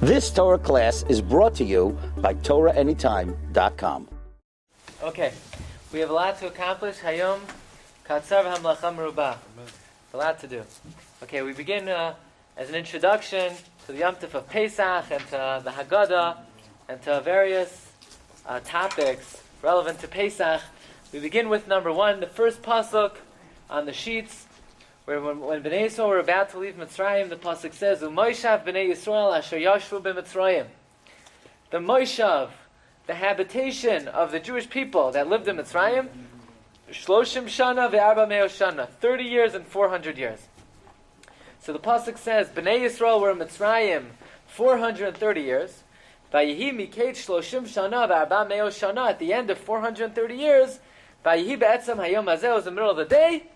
This Torah class is brought to you by TorahAnytime.com. Okay, we have a lot to accomplish. Hayom, Katzar v'hamlacha merubah. A lot to do. Okay, we begin as an introduction to the Yom Tov of Pesach and to the Haggadah and to various topics relevant to Pesach. We begin with number 1, the first pasuk on the sheets, where when Bnei Yisrael were about to leave Mitzrayim, the pasuk says, "U'moishav Bnei Yisrael asher yashvu b'Mitzrayim." The Moishav, the habitation of the Jewish people that lived in Mitzrayim, Shloshim Shana ve'arba me'o Shana, 30 years and 400 years. So the pasuk says, Bnei Yisrael were in Mitzrayim 430 years. Vayihi mikeit Shloshim Shana ve'arba me'o Shana, at the end of 430 years, Vayihi be'etzem hayom hazeh, was the middle of the day,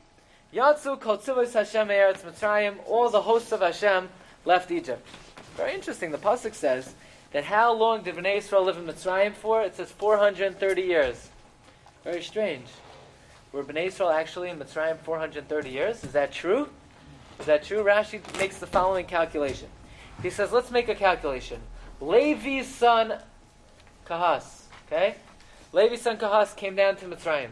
Yatsu kol tzivos Hashem me'eretz Mitzrayim, all the hosts of Hashem left Egypt. Very interesting. The pasuk says that how long did Bnei Yisrael live in Mitzrayim for? It says 430 years. Very strange. Were Bnei Yisrael actually in Mitzrayim 430 years? Is that true? Is that true? Rashi makes the following calculation. He says, let's make a calculation. Levi's son Kahas, okay? Levi's son Kahas came down to Mitzrayim.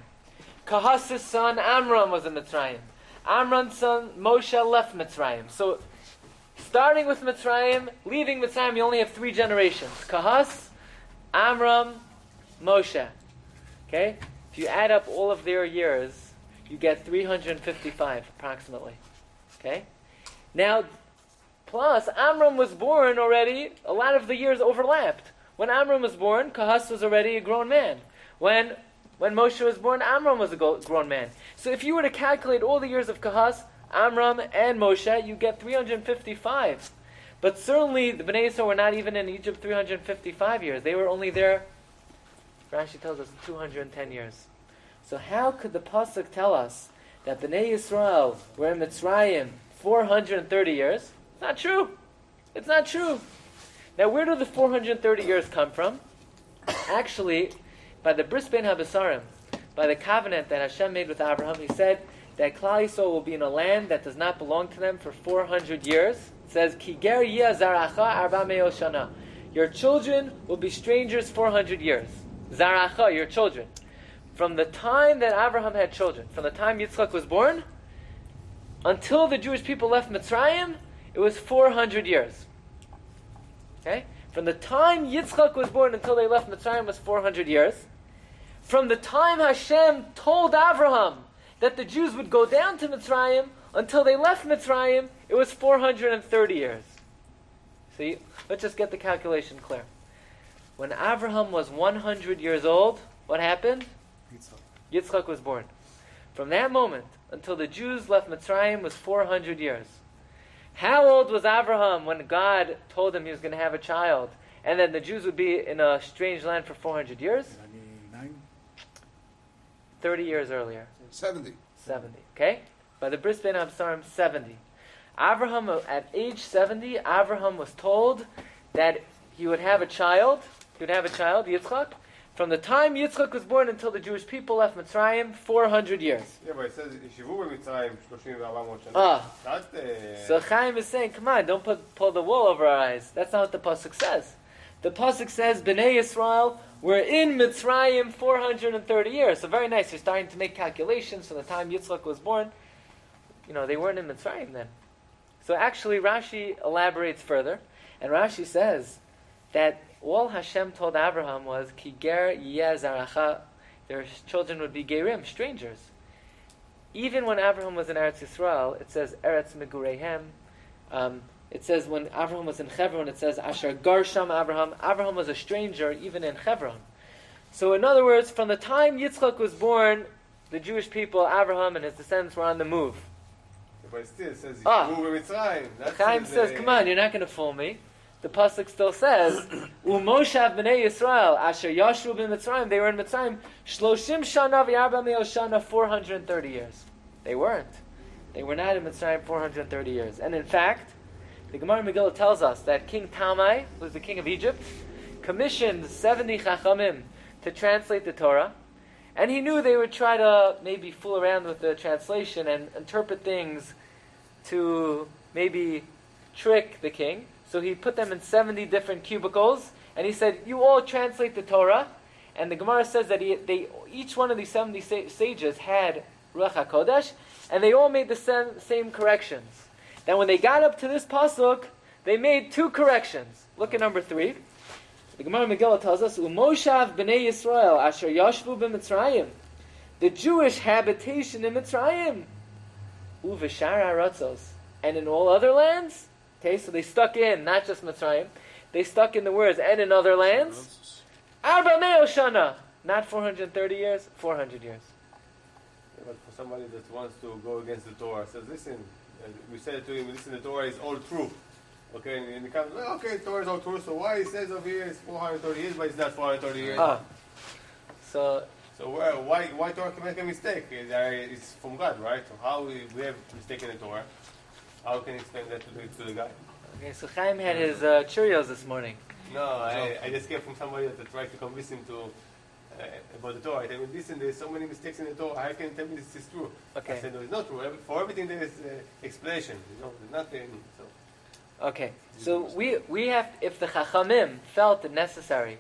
Kahas' son Amram was in Mitzrayim. Amram's son Moshe left Mitzrayim. So, starting with Mitzrayim, leaving Mitzrayim, you only have 3 generations. Kahas, Amram, Moshe. Okay? If you add up all of their years, you get 355, approximately. Okay? Now, plus, Amram was born already, a lot of the years overlapped. When Amram was born, Kahas was already a grown man. When Moshe was born, Amram was a grown man. So if you were to calculate all the years of Kahas, Amram and Moshe, you get 355. But certainly the Bnei Yisrael were not even in Egypt 355 years. They were only there, Rashi tells us, 210 years. So how could the pasuk tell us that Bnei Yisrael were in Mitzrayim 430 years? It's not true. It's not true. Now where do the 430 years come from? Actually, by the Bris Bein HaBesarim, by the covenant that Hashem made with Abraham, he said that Klal Yisrael will be in a land that does not belong to them for 400 years. It says, Ki ger yeh zaracha arba me'o shana. Your children will be strangers 400 years. Zaracha, your children. From the time that Abraham had children, from the time Yitzchak was born, until the Jewish people left Mitzrayim, it was 400 years. Okay? From the time Yitzchak was born until they left Mitzrayim was 400 years. From the time Hashem told Abraham that the Jews would go down to Mitzrayim until they left Mitzrayim, it was 430 years. See, let's just get the calculation clear. When Abraham was 100 years old, what happened? Yitzchak was born. From that moment until the Jews left Mitzrayim was 400 years. How old was Abraham when God told him he was going to have a child, and then the Jews would be in a strange land for 400 years? 30 years earlier. 70. Okay? By the Bris Bein HaBesarim, 70. Abraham, at age 70, Abraham was told that he would have a child. He would have a child, Yitzchak. From the time Yitzchak was born until the Jewish people left Mitzrayim, 400 years. Yeah, but it says, Shiur Mitzrayim, 34 Shana. So Chaim is saying, come on, don't pull the wool over our eyes. That's not what the pasuk says. The pasuk says, Bnei Yisrael were in Mitzrayim 430 years. So very nice. You're starting to make calculations from the time Yitzchak was born. They weren't in Mitzrayim then. So actually, Rashi elaborates further, and Rashi says that all Hashem told Abraham was, Ki ger yeh zaracha, their children would be gerim, strangers. Even when Abraham was in Eretz Yisrael, it says Eretz Megureihem. It says when Abraham was in Hebron, it says Asher gar sham Abraham. Abraham was a stranger even in Hebron. So in other words, from the time Yitzchak was born, the Jewish people, Abraham and his descendants, were on the move. But still, it says Shiur Mitzrayim. Chaim says, come on, you're not going to fool me. The pasuk still says, "U'moshav b'nei Yisrael asher yashvu b'Mitzrayim." They were in Mitzrayim. Shloshim shana v'arba me'o shana, 430 years. They weren't. They were not in Mitzrayim 430 years. And in fact, the Gemara Megillah tells us that King Talmai, who was the king of Egypt, commissioned 70 Chachamim to translate the Torah, and he knew they would try to maybe fool around with the translation and interpret things to maybe trick the king. So he put them in 70 different cubicles, and he said, you all translate the Torah. And the Gemara says that each one of these 70 sages had Ruach HaKodesh, and they all made the same corrections. Then when they got up to this pasuk, they made 2 corrections. Look at number 3. The Gemara Megillah tells us, Umoshav b'nei Yisrael asher yashvu b'Mitzrayim. The Jewish habitation in Mitzrayim. Uveshar haratzos. And in all other lands. Okay, so they stuck in, not just Mitzrayim. They stuck in the words, and in other lands. Arba meo shana. Not 430 years, 400 years. Yeah, but for somebody that wants to go against the Torah, says, listen, we said to him, listen, the Torah is all true. Okay, and he comes, okay, Torah is all true, so why he says over here it's 430 years, but it's not 430 years? So why Torah can make a mistake? It's from God, right? So how we have mistaken the Torah? How can you explain that to the guy? Okay, so Chaim had his Cheerios this morning. No, I just came from somebody that tried to convince him to about the Torah. I tell him, listen, there's so many mistakes in the Torah. How can you tell me this is true? Okay. I said, no, it's not true. For everything there is explanation. There's nothing. So. Okay, so we have, if the Chachamim felt it necessary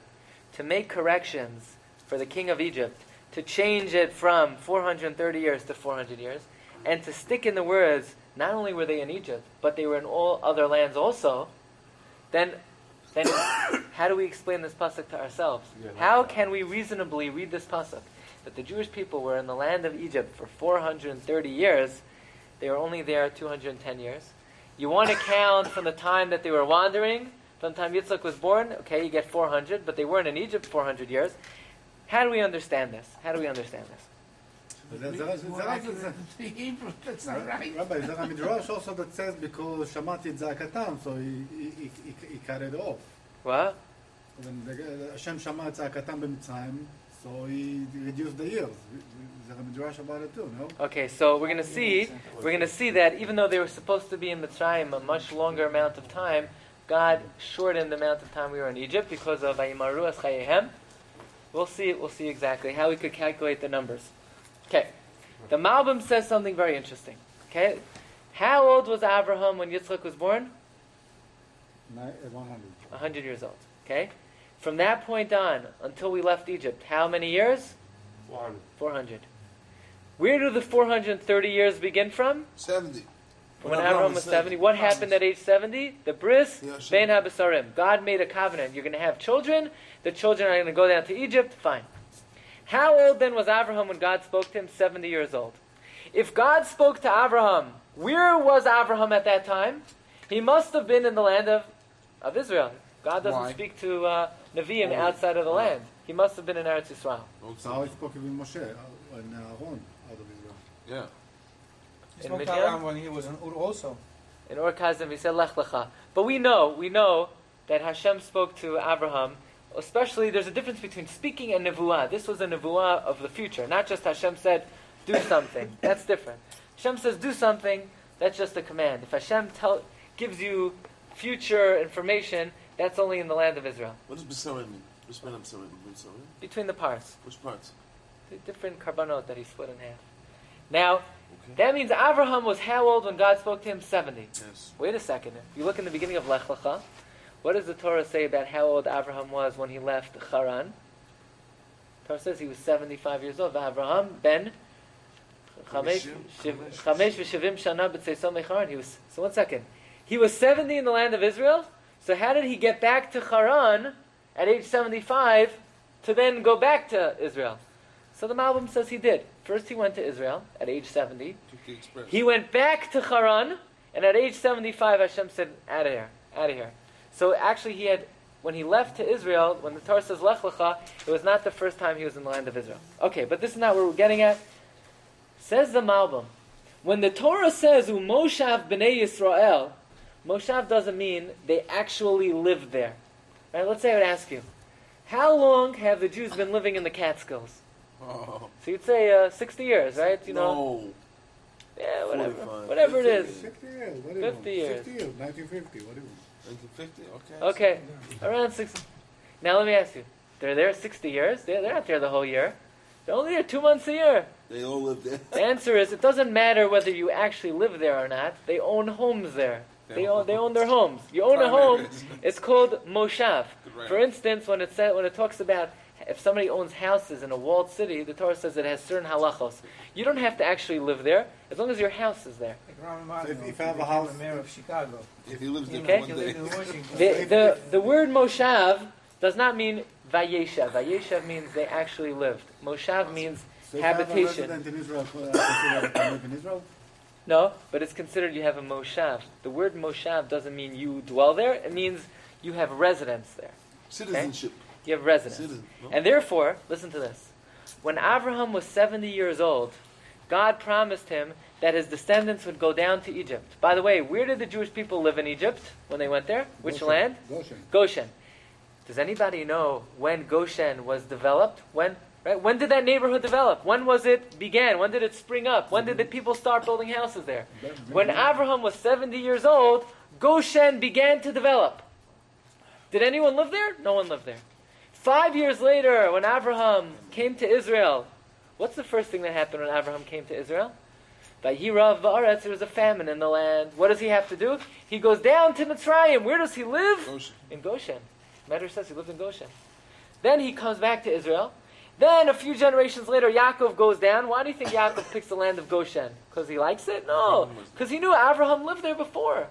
to make corrections for the king of Egypt, to change it from 430 years to 400 years, and to stick in the words, not only were they in Egypt, but they were in all other lands also, then how do we explain this pasuk to ourselves? How can we reasonably read this pasuk? That the Jewish people were in the land of Egypt for 430 years, they were only there 210 years. You want to count from the time that they were wandering, from the time Yitzchak was born, okay, you get 400, but they weren't in Egypt 400 years. How do we understand this? How do we understand this? That's not right. Rabbi, there's a midrash also that says because Shamati את זעקתם, so he cut it off. What? When Hashem שמע את זעקתם במצרים, so he reduced the years. There's a midrash about it too, no? Okay, so we're going to see that even though they were supposed to be in Mitzrayim a much longer amount of time, God shortened the amount of time we were in Egypt because of Vayimaru es chayehem. We'll see exactly how we could calculate the numbers. Okay, the Malbim says something very interesting. Okay, how old was Abraham when Yitzchak was born? 100. 100 years old. Okay, from that point on until we left Egypt, how many years? 400. Where do the 430 years begin from? 70. From when Abraham was 70. What happened at age 70? The bris bein habesarim. God made a covenant. You're going to have children. The children are going to go down to Egypt. Fine. How old then was Abraham when God spoke to him? 70 years old. If God spoke to Abraham, where was Abraham at that time? He must have been in the land of Israel. God doesn't speak to Nevi'im outside of the land. He must have been in Eretz Yisrael. So how he spoke with Moshe and Aaron out of Israel? Yeah. He spoke to Abraham when he was in Ur also. In Ur Kasdim, he said Lech Lecha. But we know that Hashem spoke to Abraham. Especially, there's a difference between speaking and nevuah. This was a nevuah of the future, not just Hashem said, do something. That's different. Hashem says, do something. That's just a command. If Hashem gives you future information, that's only in the land of Israel. What does B'Sarim mean? Which man B'Sarim mean? Between the parts. Which parts? The different karbanot that he split in half. Now, that means Abraham was how old when God spoke to him? 70. Yes. Wait a second. If you look in the beginning of Lech Lecha, what does the Torah say about how old Abraham was when he left Haran? The Torah says he was 75 years old. Abraham ben Chamesh v'Shivim Shana b'Tzeisomei Haran. So 1 second. He was 70 in the land of Israel. So how did he get back to Haran at age 75 to then go back to Israel? So the Malbim says he did. First he went to Israel at age 70. He went back to Haran, and at age 75 Hashem said, out of here. So actually when he left to Israel, when the Torah says Lech Lecha, it was not the first time he was in the land of Israel. Okay, but this is not where we're getting at. Says the Malbim, when the Torah says Umoshav b'nei Yisrael, Moshav doesn't mean they actually lived there. Right? Let's say I would ask you, how long have the Jews been living in the Catskills? Oh. So you'd say 60 years, right? You know? No. Yeah, whatever. 45. Whatever it is. 60 years, what do 50 years. 60 years, 1950, what do you want? 1950? Okay, around 60. Now let me ask you, they're there 60 years? They're not there the whole year. They're only there 2 months a year. They all lived there. The answer is, it doesn't matter whether you actually live there or not. They own homes there. They own their homes. You own a home. It's called moshav. For instance, when it talks about if somebody owns houses in a walled city, the Torah says it has certain halachos. You don't have to actually live there as long as your house is there. So if I have a house, mayor of Chicago, If he lives there Okay. one day. The word moshav does not mean vayeshav. Vayeshav means they actually lived. Moshav means So if I have a habitation. resident in Israel, I live in Israel? No, but it's considered you have a moshav. The word moshav doesn't mean you dwell there. It means you have residence there. Citizenship. You have residence. Citizen. No? And therefore, listen to this. When Abraham was 70 years old, God promised him that his descendants would go down to Egypt. By the way, where did the Jewish people live in Egypt when they went there? Which Goshen. land? Goshen. Goshen. Does anybody know when Goshen was developed? When? Right? When did that neighborhood develop? When was it began? When did it spring up? When did the people start building houses there? When Abraham was 70 years old, Goshen began to develop. Did anyone live there? No one lived there. 5 years later, when Abraham came to Israel, what's the first thing that happened when Abraham came to Israel? Vayirav va'aretz, there was a famine in the land. What does he have to do? He goes down to Mitzrayim. Where does he live? Goshen. In Goshen. Medrash says he lived in Goshen. Then he comes back to Israel. Then a few generations later, Yaakov goes down. Why do you think Yaakov picks the land of Goshen? Because he likes it? No. Because he knew Abraham lived there before.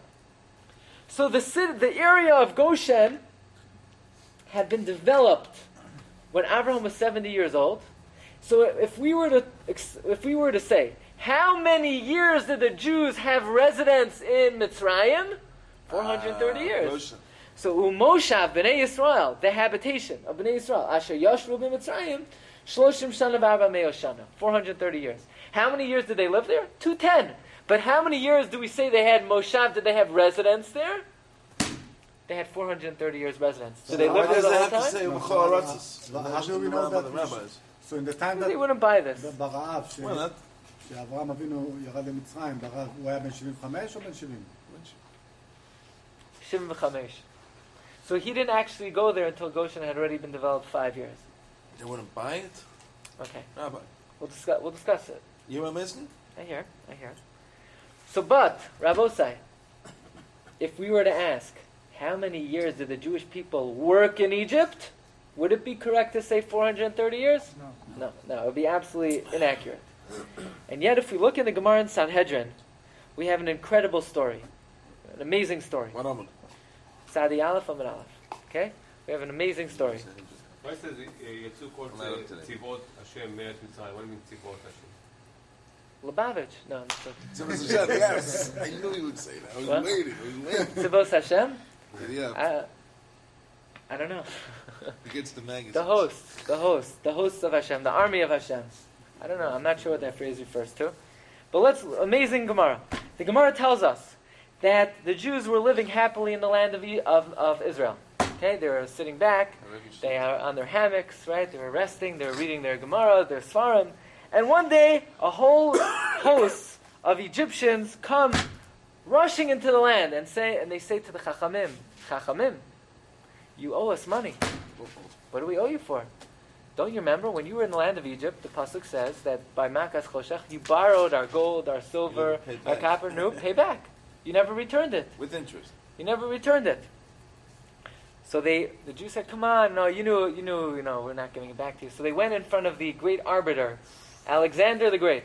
So the area of Goshen had been developed when Abraham was 70 years old. So if we were to say, how many years did the Jews have residence in Mitzrayim? 430 years. Goshen. So Umoshav Bnei Yisrael, the habitation of Bnei Yisrael, Asher Yashru b'Mitzrayim, Shloshim Shana v'Arba Me'os Shana, 430 years. How many years did they live there? 210. But how many years do we say they had Moshav? Did they have residence there? They had 430 years residence. Did they live Why there does the it whole have to time? say No, B'chol Aratzos? how do we know that? The rabbis. So in the time They that wouldn't buy this. ברעב, Well, that. שאברהם אבינו ירד למצרים, ברעב, הוא היה בן 75 או בן 70? 75. So he didn't actually go there until Goshen had already been developed 5 years. They wouldn't buy it? Okay, Rabbi. we'll discuss it. You know what I'm asking? I hear. So, but, Rabbosai, if we were to ask, how many years did the Jewish people work in Egypt? Would it be correct to say 430 years? No, it would be absolutely inaccurate. And yet, if we look in the Gemara in Sanhedrin, we have an incredible story, an amazing story. What am Sadi Aleph Amid Aleph. Okay? We have an amazing story. Why it says יצאו כל צבאות השם מארץ מצרים? What do you mean צבאות השם? Lubavitch. No, Yes, I knew he would say that. I was What? waiting. Tzivos Hashem? Yeah, I don't know. he gets the magazine. The hosts of Hashem, the army of Hashem. I don't know. I'm not sure what that phrase refers to. But amazing Gemara. The Gemara tells us that the Jews were living happily in the land of Israel. Okay, they were sitting back, they are on their hammocks, right? They were resting, they were reading their Gemara, their Svarim. And one day, a whole host of Egyptians come rushing into the land and they say to the Chachamim, you owe us money. What do we owe you for? Don't you remember when you were in the land of Egypt, the Pasuk says that by Makas Choshech, you borrowed our gold, our silver, our copper. No, pay back. You never returned it. With interest. You never returned it. So the Jews said, come on, no, you knew, we're not giving it back to you. So they went in front of the great arbiter, Alexander the Great.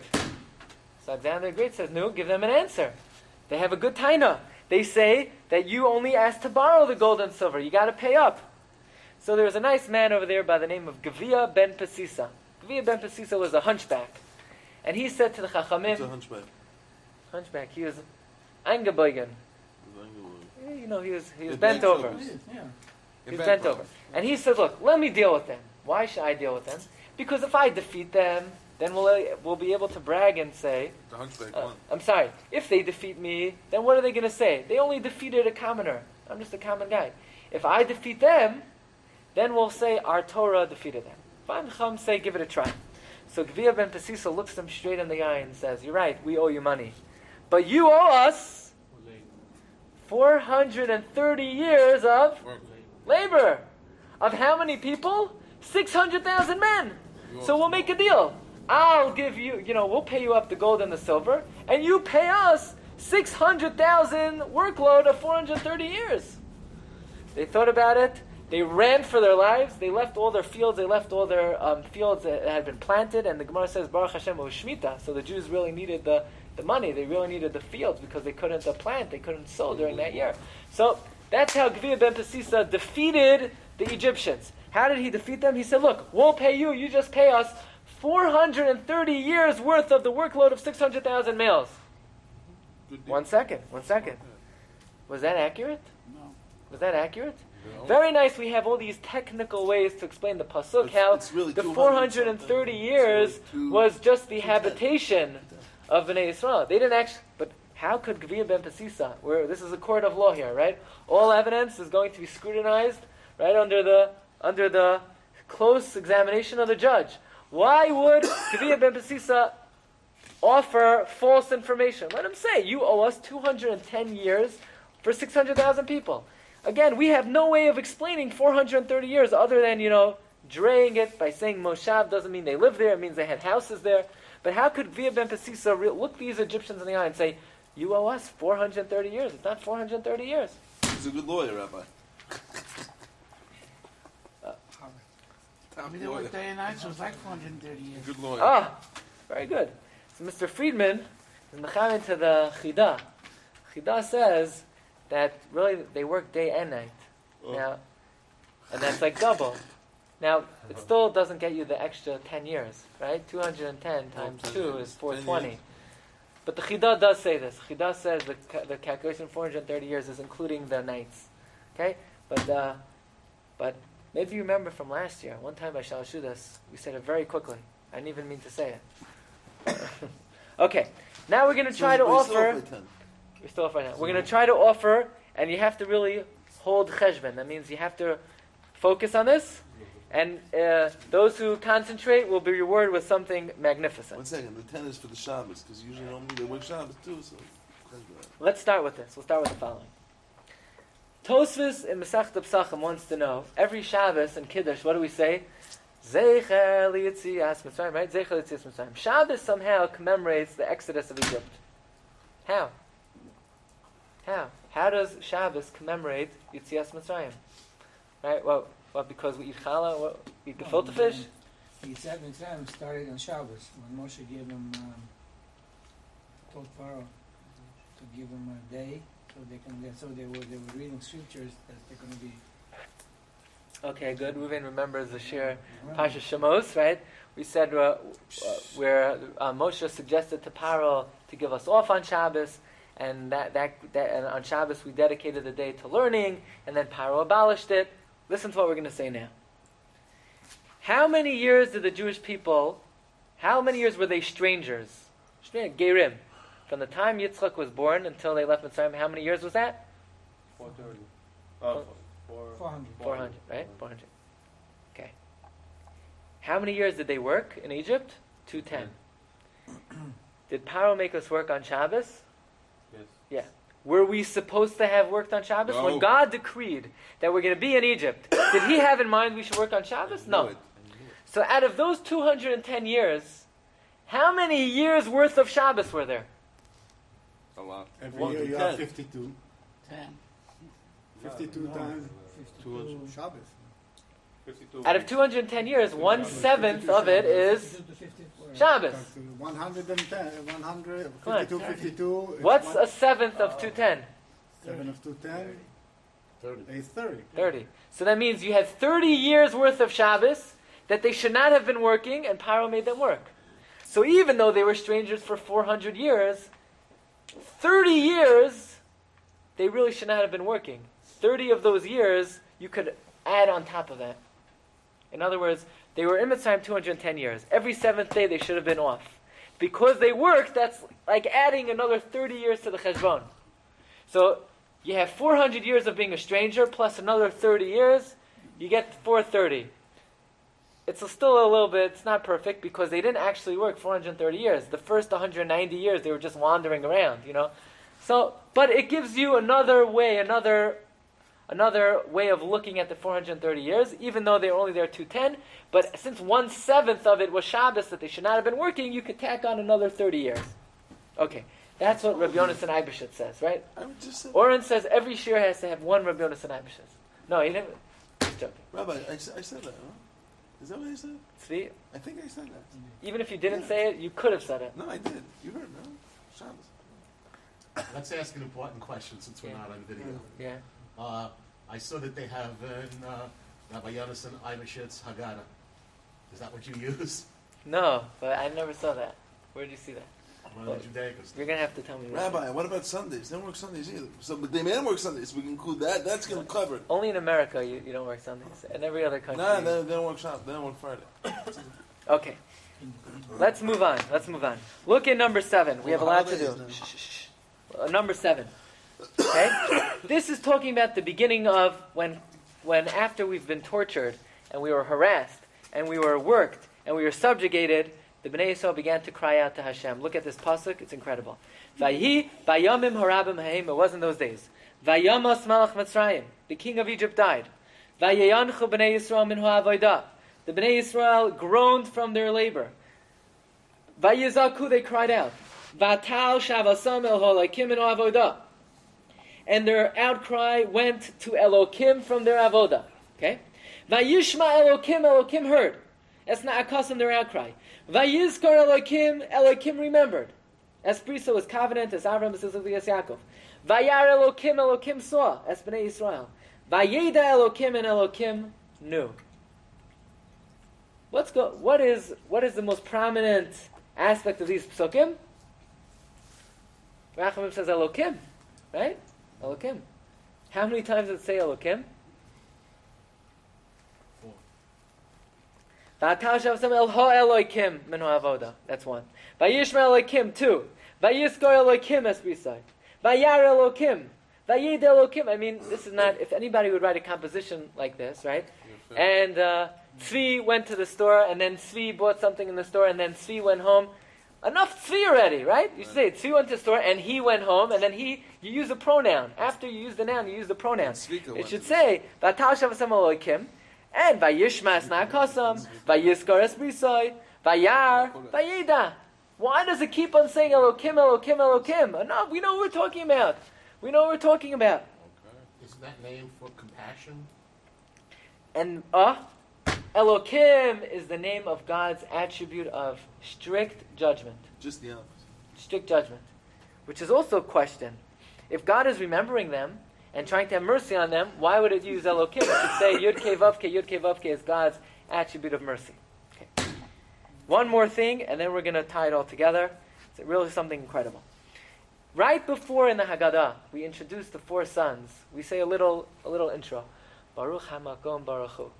So Alexander the Great says, no, give them an answer. They have a good taina. They say that you only asked to borrow the gold and silver. You got to pay up. So there was a nice man over there by the name of Gavia ben Pesisa. Gavia ben Pesisa was a hunchback. And he said to the Chachamim... What's a hunchback? Hunchback, he was angeboigen. He was bent over. He was bent over. And he said, look, let me deal with them. Why should I deal with them? Because if I defeat them, then we'll be able to brag and say... The hunchback won. I'm sorry. If they defeat me, then what are they going to say? They only defeated a commoner. I'm just a common guy. If I defeat them, then we'll say our Torah defeated them. Fine, Chum say, give it a try. So Gvia ben Pesisa looks them straight in the eye and says, you're right, we owe you money. But you owe us 430 years of labor. Of how many people? 600,000 men. So we'll make a deal. I'll give you, we'll pay you up the gold and the silver, and you pay us 600,000 workload of 430 years. They thought about it. They ran for their lives. They left all their fields. They left all their fields that had been planted. And the Gemara says, Baruch Hashem, it was Shemitah. So the Jews really needed the money. They really needed the fields because they couldn't plant. They couldn't sow during that year. So that's how Gvir ben Pesisa defeated the Egyptians. How did he defeat them? He said, look, we'll pay you. You just pay us 430 years worth of the workload of 600,000 males. One second. Was that accurate? No. Was that accurate? No. Very nice. We have all these technical ways to explain the pasuk. How it's really the 200 430 years was just the habitation of Bnei Yisrael. They didn't actually. But how could Gvir ben Pesisa, where this is a court of law here, right? All evidence is going to be scrutinized, right, under the close examination of the judge. Why would Gvir ben Pesisa offer false information? Let him say, you owe us 210 years for 600,000 people. Again, we have no way of explaining 430 years other than, draying it by saying Moshav doesn't mean they lived there, it means they had houses there. But how could Gvir ben Pesisa look these Egyptians in the eye and say, you owe us 430 years? It's not 430 years. He's a good lawyer, Rabbi. We did work day and night, so it was like 430 years. Good lawyer. Ah, very good. So Mr. Friedman is mechamin to the Chida. Chida says that really they work day and night. Now, and that's like double. Now, it still doesn't get you the extra 10 years, right? 210 times 2 is 420. But the Chida does say this. Chida says the calculation 430 years is including the nights. Okay? But maybe you remember from last year, one time by Shalashudas, we said it very quickly. I didn't even mean to say it. Okay, now we're going to try to offer... We're still off right now. We're going to try to offer, and you have to really hold cheshbon. That means you have to focus on this, and those who concentrate will be rewarded with something magnificent. 1 second, the 10 is for the Shabbos, because usually normally they work Shabbos too, so... Let's start with this. We'll start with the following. Tosfos in Masechta Pesachim wants to know, every Shabbos in Kiddush, what do we say? Zeicher liyetzias Mitzrayim, right? Zeicher liyetzias Mitzrayim. Shabbos somehow commemorates the exodus of Egypt. How? How does Shabbos commemorate Yetzias Mitzrayim? Right? Well, because we eat challah, we eat gefilte fish? Yetzias Mitzrayim started on Shabbos, when Moshe gave him, told Pharaoh to give him a day, so they were reading scriptures that they're going to be... Okay, good. Ruven remembers the Shiur Parsha Shemos, right? We said where Moshe suggested to Paro to give us off on Shabbos, and that and on Shabbos we dedicated the day to learning, and then Paro abolished it. Listen to what we're going to say now. How many years did the Jewish people, how many years were they strangers? Gerim. From the time Yitzchak was born until they left Mitzrayim, how many years was that? 430. 400. 400, right? 400. Okay. How many years did they work in Egypt? 210. Did Paro make us work on Shabbos? Yes. Yeah. Were we supposed to have worked on Shabbos? No. When God decreed that we're going to be in Egypt, did he have in mind we should work on Shabbos? No. So out of those 210 years, how many years worth of Shabbos were there? A lot. Every 1 year to you 10. have 52. 52 times 52. Shabbos. 52. Out of 210 years, 1/7 of it is 52 to 54. Shabbos. 110, 100, Come on. 52, 52. it's What's one- a seventh of 210? 7 of 210? 30. It's 30. 30. So that means you had 30 years worth of Shabbos that they should not have been working, and Paro made them work. So even though they were strangers for 400 years, 30 years, they really should not have been working. 30 of those years, you could add on top of that. In other words, they were in Mitzrayim 210 years. Every seventh day, they should have been off. Because they worked, that's like adding another 30 years to the cheshbon. So you have 400 years of being a stranger, plus another 30 years, you get 430. It's still a little bit, it's not perfect, because they didn't actually work 430 years. The first 190 years, they were just wandering around, So, but it gives you another way of looking at the 430 years, even though they were only there 210. But since 1/7 of it was Shabbos that they should not have been working, you could tack on another 30 years. Okay, That's what Rabbi Yonasan Eibeshitz says, right? I just said. Oren says every shiur has to have one Rabbi Yonasan Eibeshitz. No, he never. He's joking. Rabbi, I said that, huh? Is that what I said? See, I think I said that. even if you didn't say it, you could have said it. No, I did. You heard, no? Shabbos. Let's ask an important question since we're not on video. Yeah. I saw that they have in Rabbi Yonasan Eibeshitz Haggadah. Is that what you use? No, but I never saw that. Where did you see that? One of the Judaicals. You're gonna have to tell me. Rabbi, what about Sundays? They don't work Sundays either. So, but they made them work Sundays. We can include that. That's going to cover it. Only in America you don't work Sundays. In every other country. No, they don't work Shabbos. They don't work Friday. Okay. Let's move on. Look at number 7. We have a lot to do. Number 7. Okay? This is talking about the beginning of when after we've been tortured and we were harassed and we were worked and we were subjugated, the Bnei Yisrael began to cry out to Hashem. Look at this pasuk; it's incredible. Vayhi bayamim harabim haim. It was in those days. Vayamas malach Mitzrayim. The king of Egypt died. Vayayanchu Bnei Yisrael min ha'avodah. The Bnei Yisrael groaned from their labor. Vayizaku, they cried out. Vatal shavasam el ha'elokim min ha'avodah. And their outcry went to Elokim from their avodah. Okay. Vayishma Elokim heard. That's not akasim their outcry. Vayizkar Elokim remembered. As Brisa was covenant, as Avram was as Yaakov. Vayar Elokim saw, as Bnei Yisrael. Vayeda Elokim, and Elokim knew. What is the most prominent aspect of these psukim? Rachamim says Elokim, right? Elokim. How many times does it say Elokim? 4. That's one. Vayishma Elokim, 2. Vayiskor Elokim, as we say. Vayar Elokim. Vayed Elokim. I mean, this is not, if anybody would write a composition like this, right? And Tzvi went to the store, and then Tzvi bought something in the store, and then Tzvi went home. Enough Tzvi already, right? You should say Tzvi went to the store, and he went home, and then you use a pronoun. After you use the noun, you use the pronoun. It should say, Vatal Shavasam Elokim, and Vayishma Esna'akasam, Vayiskar Esbrisai, Vayar, Vayeda. Why does it keep on saying Elokim, Elokim, Elokim? Enough, we know what we're talking about. Okay. Isn't that name for compassion? And Elokim is the name of God's attribute of strict judgment. Just the opposite. Strict judgment. Which is also a question. If God is remembering them and trying to have mercy on them, why would it use Elokim? It should say Yud Kei Vavke is God's attribute of mercy. Okay. One more thing, and then we're going to tie it all together. It's really something incredible. Right before in the Haggadah, we introduce the 4 sons. We say a little intro. Baruch HaMakom Baruch Hu.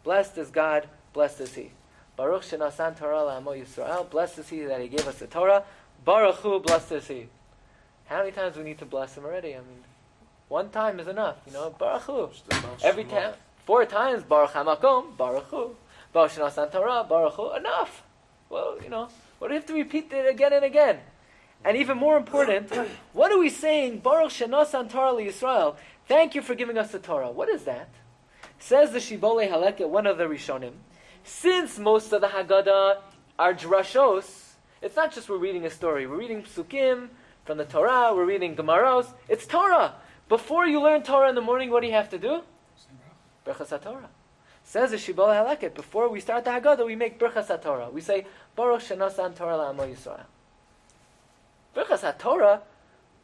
Blessed is God, blessed is He. Baruch Shenasan Torah La'amo Yisrael. Blessed is He that He gave us the Torah. Baruch Hu, blessed is He. How many times do we need to bless Him already? I mean, one time is enough. Baruch Hu. Every time, 4 times, Baruch HaMakom, Baruch Hu. Baruch Shenasan Torah, Baruch Hu. Enough. Well, what do we have to repeat it again and again? And even more important, what are we saying? Baruch Shenasan Torah Yisrael. Thank you for giving us the Torah. What is that? Says the Shibbolei Haleket, one of the Rishonim, since most of the Haggadah are drashos, it's not just we're reading a story. We're reading psukim from the Torah, we're reading Gemaros. It's Torah. Before you learn Torah in the morning, what do you have to do? Birchas HaTorah. Says the Shibbolei Haleket, before we start the Haggadah, we make Birchas HaTorah. We say, Baruch Shenasan Torah La'amo Yisrael. Birchas HaTorah,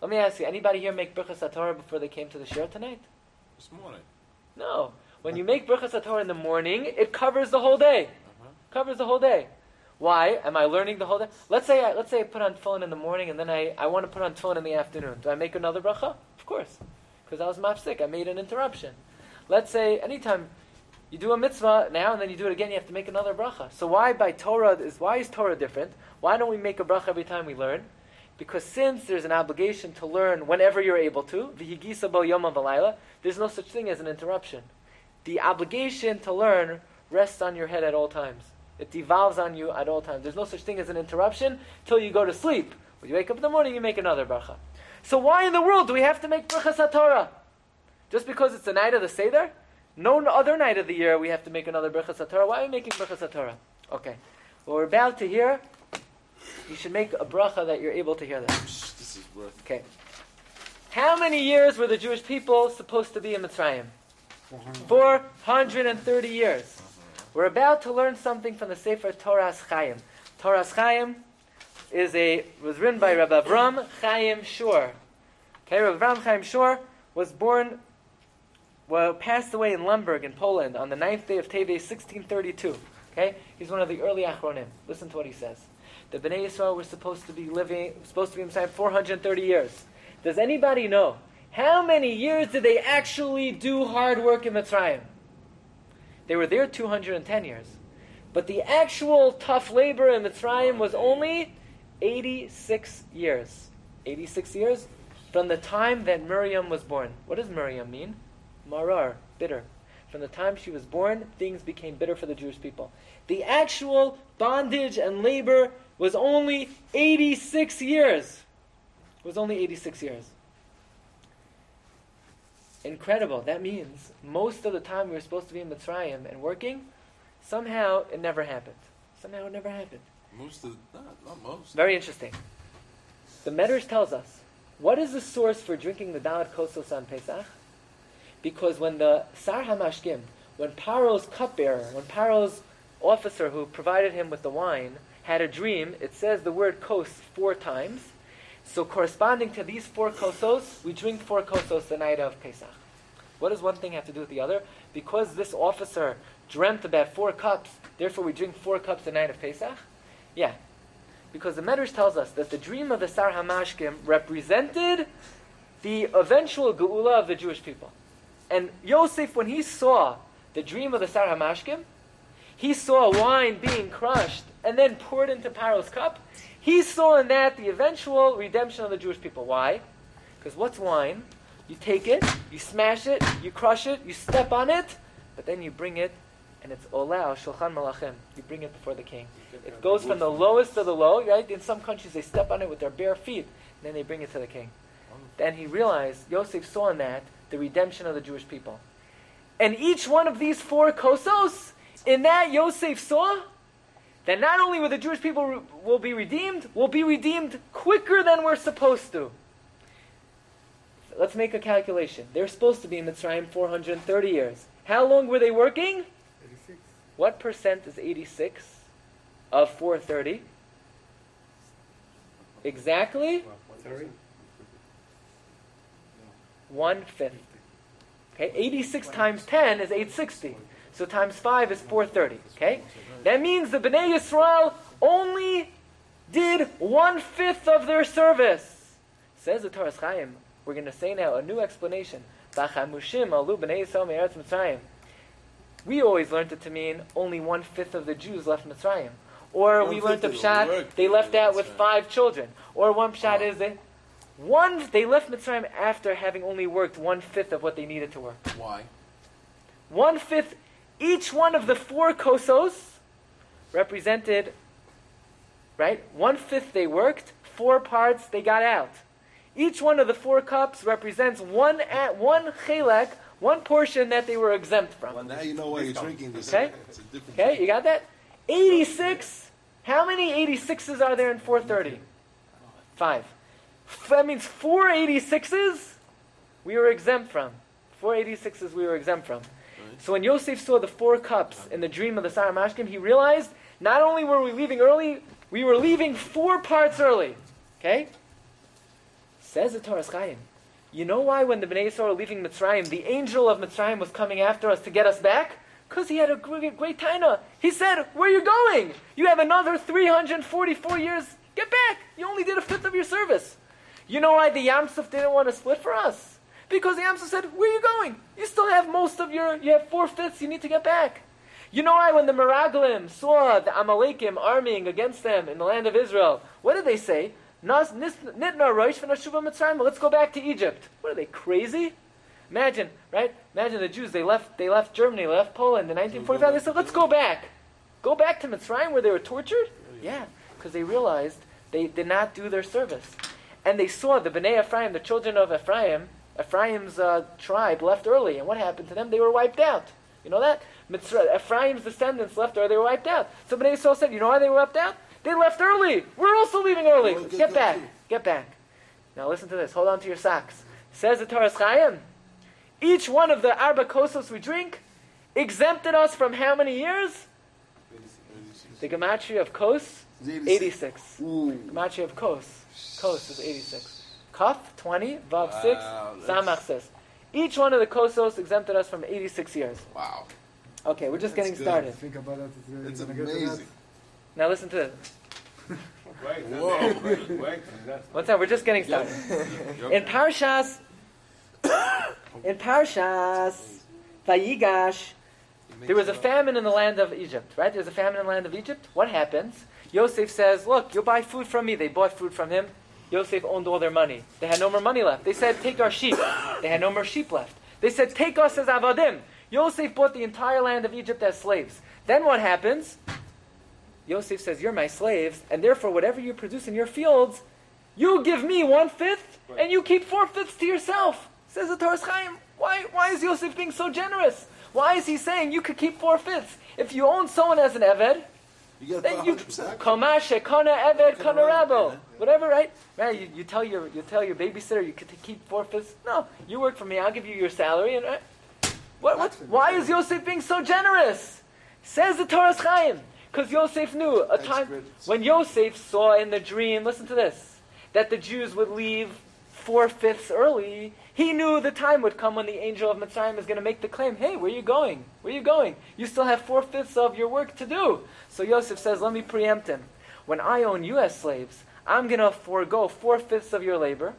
let me ask you, anybody here make Birchas HaTorah before they came to the shiur tonight? This morning. No. When you make Birchas HaTorah in the morning, it covers the whole day. Covers the whole day. Why? Am I learning the whole day? Let's say I put on tefillin in the morning and then I want to put on tefillin in the afternoon. Do I make another bracha? Of course. Because I was mafsik. I made an interruption. Let's say anytime you do a mitzvah now and then you do it again, you have to make another bracha. So why is Torah different? Why don't we make a bracha every time we learn? Because since there's an obligation to learn whenever you're able to, v'higisa bo yom v'layla, there's no such thing as an interruption. The obligation to learn rests on your head at all times. It devolves on you at all times. There's no such thing as an interruption till you go to sleep. When you wake up in the morning, you make another bracha. So why in the world do we have to make Birchas HaTorah? Just because it's the night of the Seder? No other night of the year we have to make another Birchas HaTorah. Why are we making Birchas HaTorah? Okay. What we're about to hear You should make a bracha that you're able to hear this. This is worth. Okay. How many years were the Jewish people supposed to be in Mitzrayim? 430 years. We're about to learn something from the Sefer Torah Chaim. Torah Chaim was written by Rabbi Avram Chaim Shiur. Okay, Rabbi Avram Chaim Shiur passed away in Lemberg in Poland on the 9th day of Teves, 1632. Okay, he's one of the early Achronim. Listen to what he says. The Bnei Yisrael were supposed to be in Mitzrayim 430 years. Does anybody know how many years did they actually do hard work in Mitzrayim? They were there 210 years. But the actual tough labor in Mitzrayim was only 86 years. 86 years from the time that Miriam was born. What does Miriam mean? Marar, bitter. From the time she was born, things became bitter for the Jewish people. The actual bondage and labor was only 86 years. It was only 86 years. Incredible. That means most of the time we were supposed to be in Mitzrayim and working, somehow it never happened. Not most. Very interesting. The Medrash tells us, what is the source for drinking the Dalet Kosos on Pesach? Because when the Sar HaMashkim, when Paro's cupbearer, when Paro's officer who provided him with the wine, had a dream, it says the word kos 4 times. So corresponding to these 4 kosos, we drink 4 kosos the night of Pesach. What does one thing have to do with the other? Because this officer dreamt about 4 cups, therefore we drink 4 cups the night of Pesach? Yeah. Because the Medrash tells us that the dream of the Sar HaMashkim represented the eventual geula of the Jewish people. And Yosef, when he saw the dream of the Sar HaMashkim, he saw wine being crushed and then poured into Paro's cup. He saw in that the eventual redemption of the Jewish people. Why? Because what's wine? You take it, you smash it, you crush it, you step on it, but then you bring it, and it's Olah, Shulchan Malachim. You bring it before the king. It goes from the lowest to the low, right? In some countries they step on it with their bare feet, and then they bring it to the king. Then he realized, Yosef saw in that the redemption of the Jewish people. And each one of these 4 kosos, in that Yosef saw that not only will the Jewish people will be redeemed quicker than we're supposed to. Let's make a calculation. They're supposed to be in Mitzrayim 430 years. How long were they working? 86. What percent is 86 of 430? Exactly 30. 1/5. Okay, 86 times 10 is 860. So times 5 is 430. Okay? That means the Bnei Yisrael only did 1/5 of their service. Says the Torah Chaim. We're going to say now a new explanation. B'chamushim alu Bnei Yisrael me'eretz Mitzrayim. We always learned it to mean only 1/5 of the Jews left Mitzrayim. Or we learned the pshat, they left out with 5 children. Or one pshat is they left Mitzrayim after having only worked 1/5 of what they needed to work. Why? 1/5, each one of the 4 kosos represented, right? 1/5 they worked, 4 parts they got out. Each one of the 4 cups represents one chelek, one portion that they were exempt from. Well, now you know why you're drinking this. Okay? It's a different Okay, you got that? 86. How many 86s are there in 430? 5. That means 4 86s we were exempt from. 4 86s we were exempt from. So when Yosef saw the 4 cups in the dream of the Sar HaMashkim, he realized not only were we leaving early, we were leaving 4 parts early. Okay? Says the Torah Chaim. You know why when the Bnei Yisrael were leaving Mitzrayim, the angel of Mitzrayim was coming after us to get us back? Because he had a great taina. He said, where are you going? You have another 344 years. Get back. You only did 1/5 of your service. You know why the Yamsuf didn't want to split for us? Because the Yamsuf said, where are you going? You still have you have 4/5, you need to get back. You know why when the Meraglim saw the Amalekim arming against them in the land of Israel, what did they say? Let's go back to Egypt. What are they, crazy? Imagine, right? Imagine the Jews, they left Germany, they left Poland in 1945. They said, let's go back. Go back to Mitzrayim where they were tortured? Yeah, because they realized they did not do their service. And they saw the Bnei Ephraim, the children of Ephraim's tribe left early. And what happened to them? They were wiped out. You know that? Ephraim's descendants left early, they were wiped out. So Bnei Yisrael said, you know why they were wiped out? They left early. We're also leaving early. Well, Get back. Get back. Now listen to this. Hold on to your socks. Says the Torah Chaim, each one of the Arba Kosos we drink exempted us from how many years? The Gematria of Kos, 86. Gematria of Kos. Kos is 86. Kaf, 20. Vav, 6. Samach, 6. Each one of the Kosos exempted us from 86 years. Wow. Okay, we're just getting started. Think about it. It's you're gonna get to that. amazing. Now listen to this. Wait. One time, we're just getting started. In Parshas Vayigash, there was a famine in the land of Egypt, right? There's a famine in the land of Egypt. What happens? Yosef says, look, you'll buy food from me. They bought food from him. Yosef owned all their money. They had no more money left. They said, take our sheep. They had no more sheep left. They said, take us as avadim. Yosef bought the entire land of Egypt as slaves. Then what happens? Yosef says, you're my slaves, and therefore whatever you produce in your fields, you give me 1/5, and you keep 4/5 to yourself. Says the Torah Chaim. Why is Yosef being so generous? Why is he saying you could keep 4/5? If you own someone as an Eved, You get then you 100%. Komashe, Kona Eved, Kona Rabo. Whatever, right? Right? You tell your babysitter you could keep 4/5. No, you work for me, I'll give you your salary, and why is Yosef being so generous? Says the Torah Chaim. Because Yosef knew a time when Yosef saw in the dream, listen to this, that the Jews would leave 4/5 early. He knew the time would come when the angel of Mitzrayim is going to make the claim, hey, where are you going? Where are you going? You still have 4/5 of your work to do. So Yosef says, let me preempt him. When I own you as slaves, I'm going to forego 4/5 of your labor.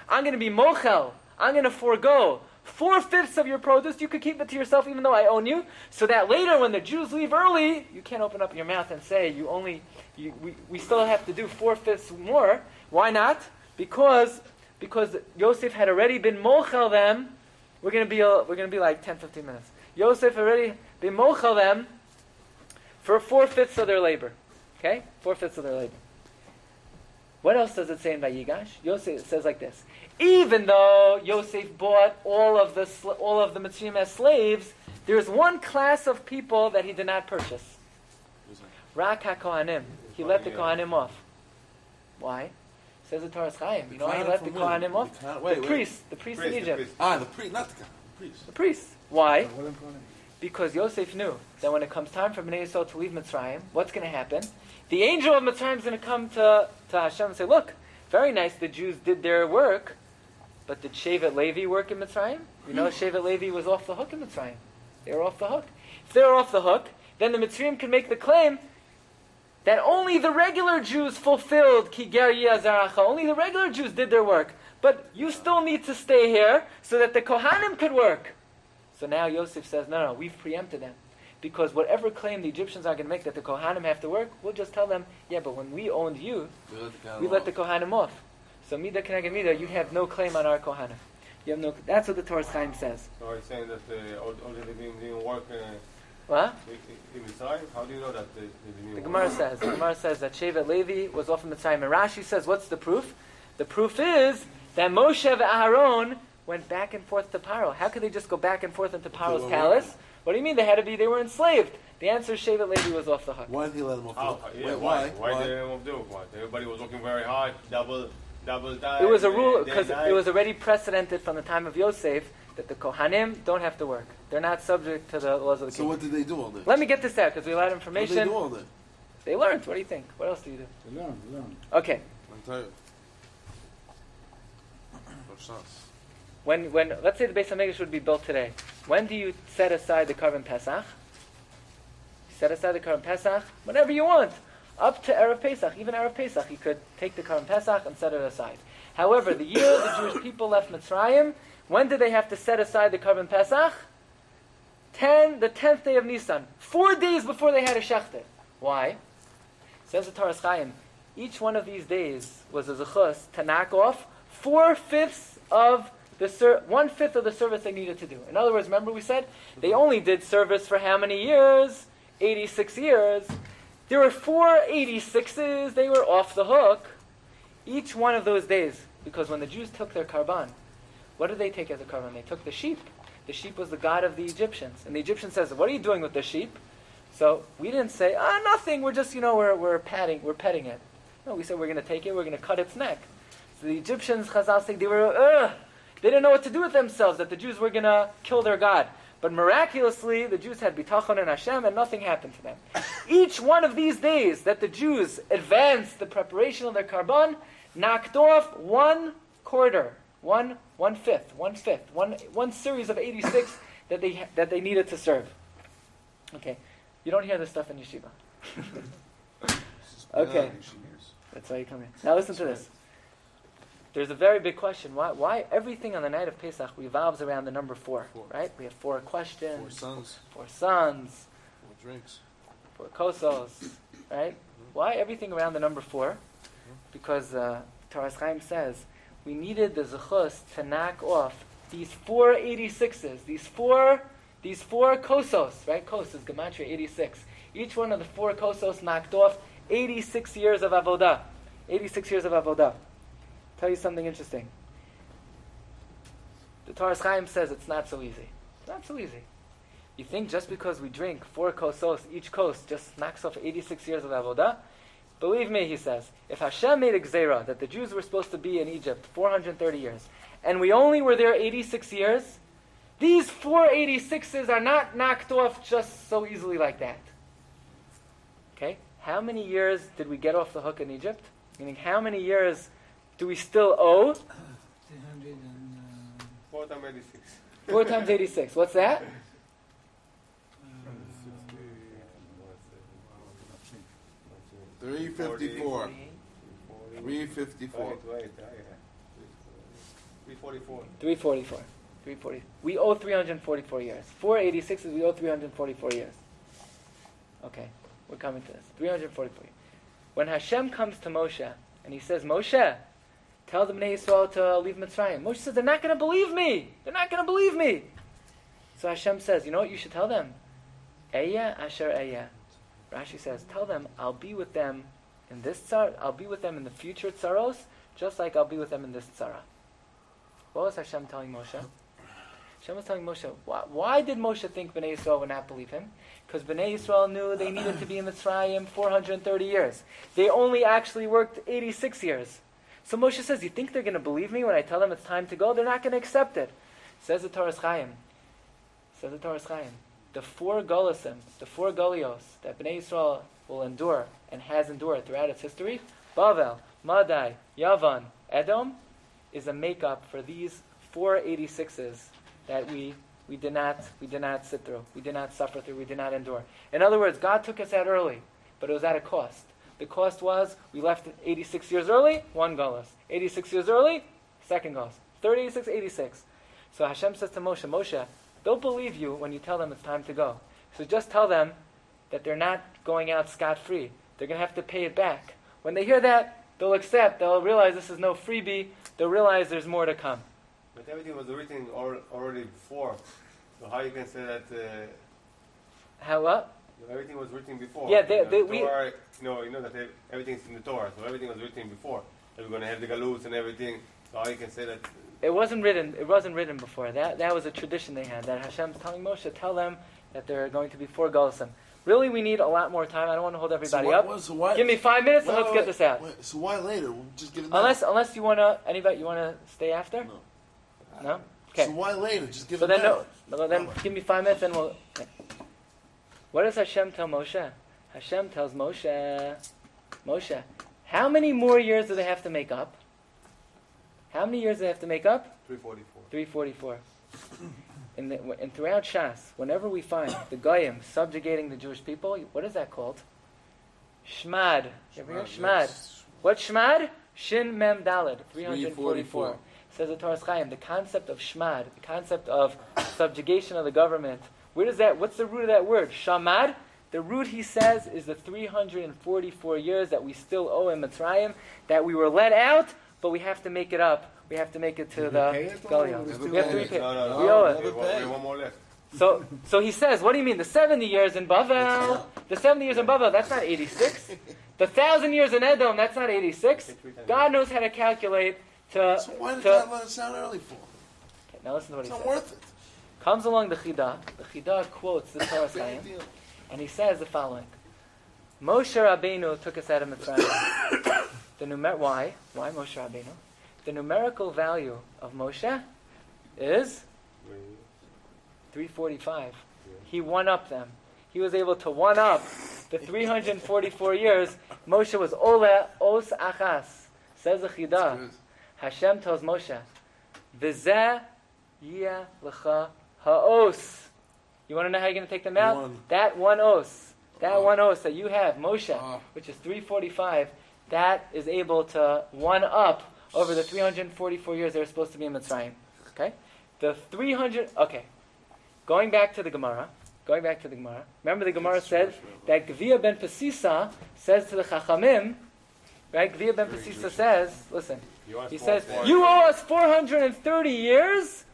I'm going to be mochel. I'm going to forego 4/5 of your produce. You could keep it to yourself even though I own you. So that later when the Jews leave early, you can't open up your mouth and say, we still have to do 4/5 more. Why not? Because Yosef had already been mochel them. We're going to be like 10-15 minutes. Yosef already been mochel them for 4/5 of their labor. Okay? 4/5 of their labor. What else does it say in Vayigash? Yosef says like this. Even though Yosef bought all of the Mitzrayim as slaves, there's one class of people that he did not purchase. Rak HaKohanim. He let the Kohanim off. Why? Says the Torah Chaim. You know why he let the Kohanim off? The priests in Egypt. The priest, not the Kohanim. The priest. The priests. Why? Because Yosef knew that when it comes time for Bnei Yisrael to leave Mitzrayim, what's going to happen? The angel of Mitzrayim is going to come to Hashem and say, look, very nice, the Jews did their work, but did Shevet Levi work in Mitzrayim? You know, Shevet Levi was off the hook in Mitzrayim. They were off the hook. If they were off the hook, then the Mitzrayim can make the claim that only the regular Jews fulfilled Ki Ger Yiyazaracha. Only the regular Jews did their work. But you still need to stay here so that the Kohanim could work. So now Yosef says, no, we've preempted them. Because whatever claim the Egyptians are going to make that the Kohanim have to work, we'll just tell them, yeah, but when we owned you, we let the Kohanim off. So Mida Keneged Mida, you have no claim on our Kohanim. You have no. That's what the Torah Chaim says. So it's saying that all the Levim didn't work What? in Mitzrayim? How do you know that they didn't The work? Gemara says that Shevet Levi was off in Mitzrayim. And Rashi says, what's the proof? The proof is that Moshe and Aaron went back and forth to Paro. How could they just go back and forth into Paro's palace? What do you mean? They were enslaved. The answer is Shevet Levi was off the hook. Why did he let them off? Why? Why did they do what? Everybody was working very hard, double time. It was a rule because it was already precedented from the time of Yosef that the Kohanim don't have to work. They're not subject to the laws of the king. So what did they do all day? Let me get this out because we have a lot of What did information. they do all day? They learned. What do you think? What else do you do? They learn. Okay. I'm tired. When let's say the Beis Hamikdash would be built today, when do you set aside the Korban Pesach? You set aside the Korban Pesach whenever you want, up to Erev Pesach. Even Erev Pesach, you could take the Korban Pesach and set it aside. However, the year the Jewish people left Mitzrayim, when did they have to set aside the Korban Pesach? The 10th day of Nisan, 4 days before they had a shechter. Why? Says the Torah Chaim, each one of these days was a zechus to knock off 4/5 of 1/5 of the service they needed to do. In other words, remember we said they only did service for how many years? 86 years. There were 4 86s. They were off the hook. Each one of those days, because when the Jews took their karban, what did they take as a karban? They took the sheep. The sheep was the god of the Egyptians. And the Egyptian says, what are you doing with the sheep? So we didn't say, nothing, we're just, we're petting it. No, we said we're going to take it, we're going to cut its neck. So the Egyptians, Chazal say, they didn't know what to do with themselves, that the Jews were going to kill their God. But miraculously, the Jews had bitachon in Hashem, and nothing happened to them. Each one of these days that the Jews advanced the preparation of their karban, knocked off one fifth, one series of 86 that they needed to serve. Okay, you don't hear this stuff in yeshiva. Okay, that's why you come here. Now listen to this. There's a very big question. Why everything on the night of Pesach revolves around the number 4, right? We have 4 questions. 4 sons. 4 drinks. 4 kosos, right? Why everything around the number 4? Because Torah Chaim says we needed the zechus to knock off these 4 86s, these four kosos, right? Kos is gematria 86. Each one of the 4 kosos knocked off 86 years of avodah. 86 years of avodah. Tell you something interesting. The Torah Chaim says it's not so easy. It's not so easy. You think just because we drink 4 kosos, each kos just knocks off 86 years of avodah? Believe me, he says, if Hashem made a gzeira that the Jews were supposed to be in Egypt 430 years, and we only were there 86 years, these 4 86s are not knocked off just so easily like that. Okay? How many years did we get off the hook in Egypt? Meaning, how many years do we still owe? 4 times 86. 4 times 86. What's that? 354. 354. 344. 340. We owe 344 years. 486s, we owe 344 years. Okay, we're coming to this. 344 years. When Hashem comes to Moshe, and he says, Moshe, tell the Bnei Yisrael to leave Mitzrayim. Moshe says, they're not going to believe me. They're not going to believe me. So Hashem says, you know what you should tell them? Eya asher eya. Rashi says, tell them, I'll be with them in this tzar, I'll be with them in the future tzaros, just like I'll be with them in this tzara. What was Hashem telling Moshe? Hashem was telling Moshe, why did Moshe think Bnei Yisrael would not believe him? Because Bnei Yisrael knew they needed to be in Mitzrayim 430 years. They only actually worked 86 years. So Moshe says, you think they're going to believe me when I tell them it's time to go? They're not going to accept it. Says the Torah Chaim. The 4 golisim, the 4 golios that Bnei Yisrael will endure and has endured throughout its history, Bavel, Madai, Yavan, Edom, is a makeup for these 4 86s that we did not sit through, we did not suffer through, we did not endure. In other words, God took us out early, but it was at a cost. The cost was we left 86 years early, 1 golos. 86 years early, 2nd golos. 86, 86. So Hashem says to Moshe, Moshe, they'll believe you when you tell them it's time to go. So just tell them that they're not going out scot-free. They're going to have to pay it back. When they hear that, they'll accept. They'll realize this is no freebie. They'll realize there's more to come. But everything was written already before. So how you can say that? How what? Everything was written before. Yeah, Torah, you know that everything's in the Torah, so everything was written before. That we're going to have the galus and everything. So how you can say that? It wasn't written before. That was a tradition they had. That Hashem's telling Moshe, tell them that there are going to be 4 golisim. Really, we need a lot more time. I don't want to hold everybody up. Give me 5 minutes and let's get this out. So why later? We'll just give it now. Unless you wanna, anybody, you wanna stay after? No. No? Okay. So why later? Just give So it then, now. then give me 5 minutes and we'll. Okay. What does Hashem tell Moshe? Hashem tells Moshe, how many more years do they have to make up? How many years do they have to make up? 344. 344. And throughout Shas, whenever we find the Goyim subjugating the Jewish people, what is that called? Shmad. You ever hear? Shmad. What's Shmad? Shin Mem Daled. 344. Says the Torah Chaim, the concept of Shmad, the concept of subjugation of the government. What's the root of that word? Shamad? The root, he says, is the 344 years that we still owe in Mitzrayim, that we were let out, but we have to make it up. We have to make it to the Goliath. We have to repay. No. We owe it. We have one more left. So he says, what do you mean? The 70 years in Bavel? The 70 years in Bavel, that's not 86. The 1,000 years in Edom, that's not 86. God knows how to calculate to... So why did God let us out early for? Okay, now listen to what he It's says. not worth it. Comes along the Chidah. The Chidah quotes the Torah Chaim. And he says the following. Moshe Rabbeinu took us out of Mitzrayim. Why? Why Moshe Rabbeinu? The numerical value of Moshe is 345. He one-upped them. He was able to one-up the 344 years. Moshe was Ole Os Achas. Says the Chidah. Hashem tells Moshe, V'zeh yeh lecha ha'os. You want to know how you're going to take them out? That one os. That one os that you have, Moshe, which is 345, that is able to one-up over the 344 years they were supposed to be in Mitzrayim. Okay? The 300... Okay. Going back to the Gemara. Remember the Gemara said that Gvia ben Pesisa says to the Chachamim, right? Gvia ben Pesisa says, listen, he says, you owe us 430 years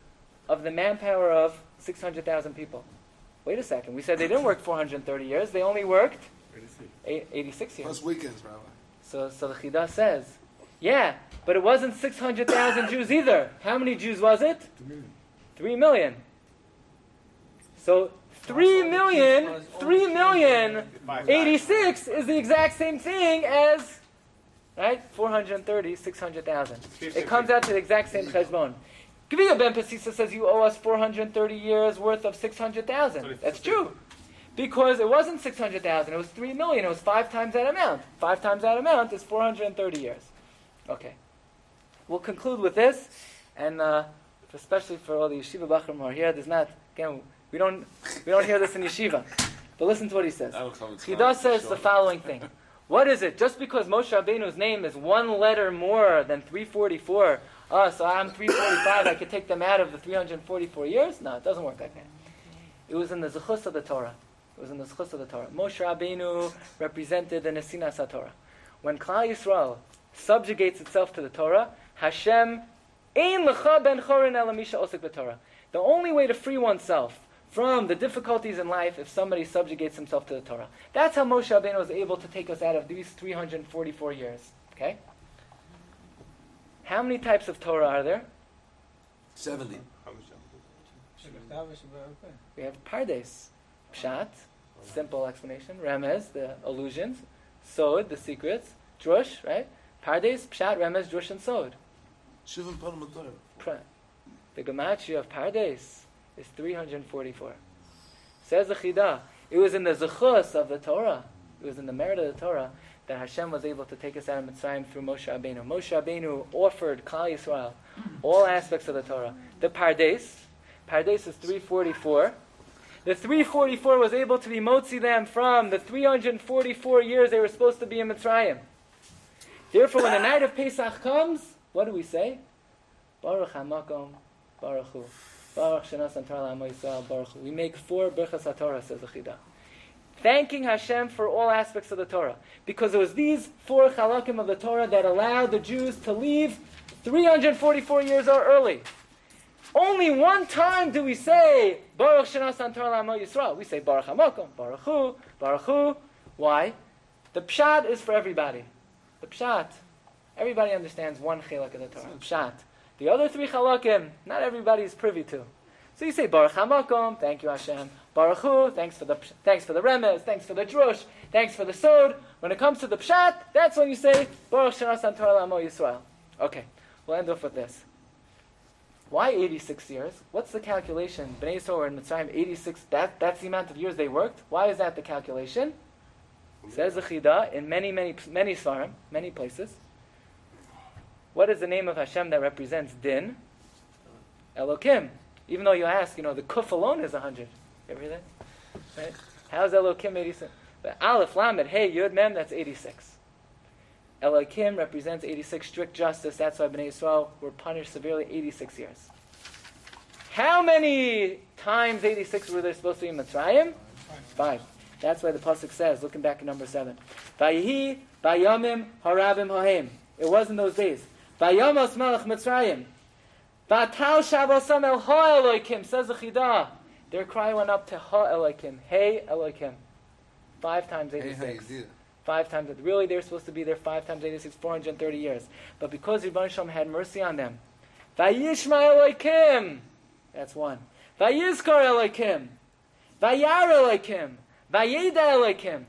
of the manpower of 600,000 people. Wait a second. We said they didn't work 430 years. They only worked 86 years. Plus weekends, Rabbi. So the Chidah says, yeah, but it wasn't 600,000 Jews either. How many Jews was it? 3 million. So 3 million 86 is the exact same thing as, right, 430, 600,000. It comes out to the exact same cheshbon. Gvia ben Pesisa says you owe us 430 years worth of 600,000. That's true. Because it wasn't 600,000, it was 3 million. It was 5 times that amount. 5 times that amount is 430 years. Okay. We'll conclude with this, and especially for all the yeshiva bachrim who are here, there's not, again, we don't hear this in yeshiva. But listen to what he says. Chidah says the following thing. What is it? Just because Moshe Rabbeinu's name is one letter more than 344, so I'm 345, I could take them out of the 344 years? No, it doesn't work like that. It was in the zechus of the Torah. Moshe Rabbeinu represented the Nesinas HaTorah. When Klal Yisrael subjugates itself to the Torah, Hashem, Ein lecha ben chorin ela misha osek b'Torah. The only way to free oneself from the difficulties in life if somebody subjugates himself to the Torah. That's how Moshe Rabbeinu was able to take us out of these 344 years. Okay? How many types of Torah are there? 70. We have Pardes, Pshat, simple explanation, Remez, the allusions, Sod, the secrets, Drush, right? Pardes, Pshat, Remez, Drush, and Sod. Shivim Panim Torah. The gematria of Pardes is 344. Says the Chidah, it was in the zechus of the Torah, it was in the merit of the Torah, that Hashem was able to take us out of Mitzrayim through Moshe Rabbeinu. Moshe Rabbeinu offered Klal Yisrael all aspects of the Torah. The Pardes is 344. The 344 was able to be motzi them from the 344 years they were supposed to be in Mitzrayim. Therefore, when the night of Pesach comes, what do we say? Baruch HaMakom, Baruch Hu. Baruch Shenasan Torah L'Amo Yisrael, Baruch Hu. We make 4 Birchas HaTorah, says the Chidah. Thanking Hashem for all aspects of the Torah. Because it was these 4 chalakim of the Torah that allowed the Jews to leave 344 years early. Only one time do we say, Baruch Shenasan Torah L'Amo Yisrael. We say, Baruch HaMakom, Baruch Hu, Baruch Hu. Why? The Pshat is for everybody. The Pshat. Everybody understands one chalak of the Torah. Pshat. The other 3 chalakim, not everybody is privy to. So you say, Baruch HaMakom, thank you Hashem. Baruch Hu, thanks for the remez, thanks for the drush, thanks for the sod. When it comes to the pshat, that's when you say, Baruch Shenasan Torah L'Amo Yisrael. Okay, we'll end off with this. Why 86 years? What's the calculation? Bnei Yisrael were in Mitzrayim 86, that's the amount of years they worked. Why is that the calculation? Says the Chidah in many svarim, many places. What is the name of Hashem that represents din? Elokim. Even though you ask, the kuf alone is 100. You ever hear that? Right? How's Elokim 86? But Aleph, Lamed, Hey, Yud, Mem, that's 86. Elokim represents 86, strict justice. That's why Bnei Yisrael were punished severely 86 years. How many times 86 were they supposed to be in Mitzrayim? 5. That's why the pasuk says, looking back at number 7, Vayihi, Bayamim, Harabim, Hohem. It was in those days. Vayamos Melech Mitzrayim. Vatal Shabosam El Ha Elokim, says the Chidah. Their cry went up to Ha Elokim. Hey Elokim. 5 times 86. 5 times. Really, they were supposed to be there 5 times 86, 430 years. But because Rebbeinu Shalom had mercy on them, Vayishma Elokim. That's 1. Vayizkar Elokim. Vayar Elokim. Vayeda Elokim.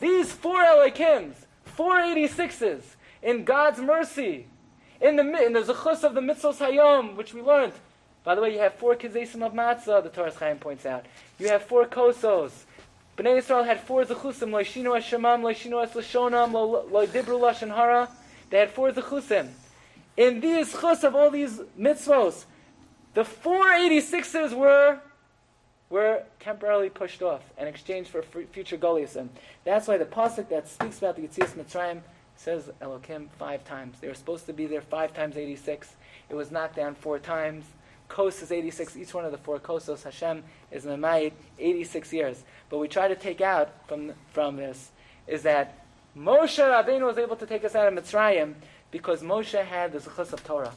These 4 Elokims, 486s, in God's mercy, in the zechus of the mitzvos hayom, which we learned. By the way, you have 4 kizesim of matzah, the Torah's Chaim points out. You have 4 kosos. Bnei Yisrael had 4 zechusim, lo yishinu es shemam, lo yishinu es lashonam, lo dibru lashon hara. They had 4 zechusim. In these zechus of all these mitzvos, the 486s were temporarily pushed off and exchanged for future goliasim. That's why the pasuk that speaks about the Yetzias Mitzrayim says Elokim 5 times. They were supposed to be there 5 times 86. It was knocked down 4 times. Kos is 86. Each one of the 4 kosos, Hashem is Memayit 86 years. But we try to take out from this is that Moshe Rabbeinu was able to take us out of Mitzrayim because Moshe had the zechus of Torah.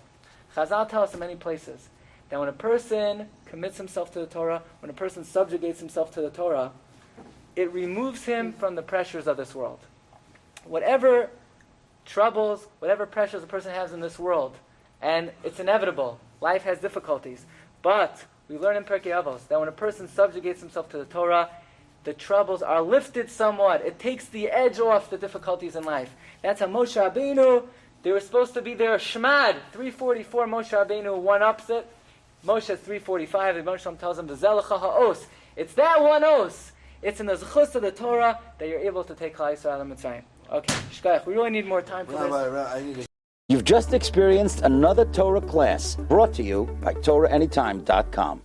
Chazal tell us in many places that when a person commits himself to the Torah, when a person subjugates himself to the Torah, it removes him from the pressures of this world. Whatever troubles, whatever pressures a person has in this world, and it's inevitable, life has difficulties, but we learn in Pirkei Avos that when a person subjugates himself to the Torah, the troubles are lifted somewhat. It takes the edge off the difficulties in life. That's how Moshe Rabbeinu, they were supposed to be there, Shmad, 344, Moshe Rabbeinu one-ups it. Moshe 345, the Moshe tells him, the Zelecha ha'os. It's that one os. It's in the zechus of the Torah that you're able to take Klal Yisrael and Mitzrayim. Okay, Shkayach, we really need more time for this. You've just experienced another Torah class brought to you by TorahAnytime.com.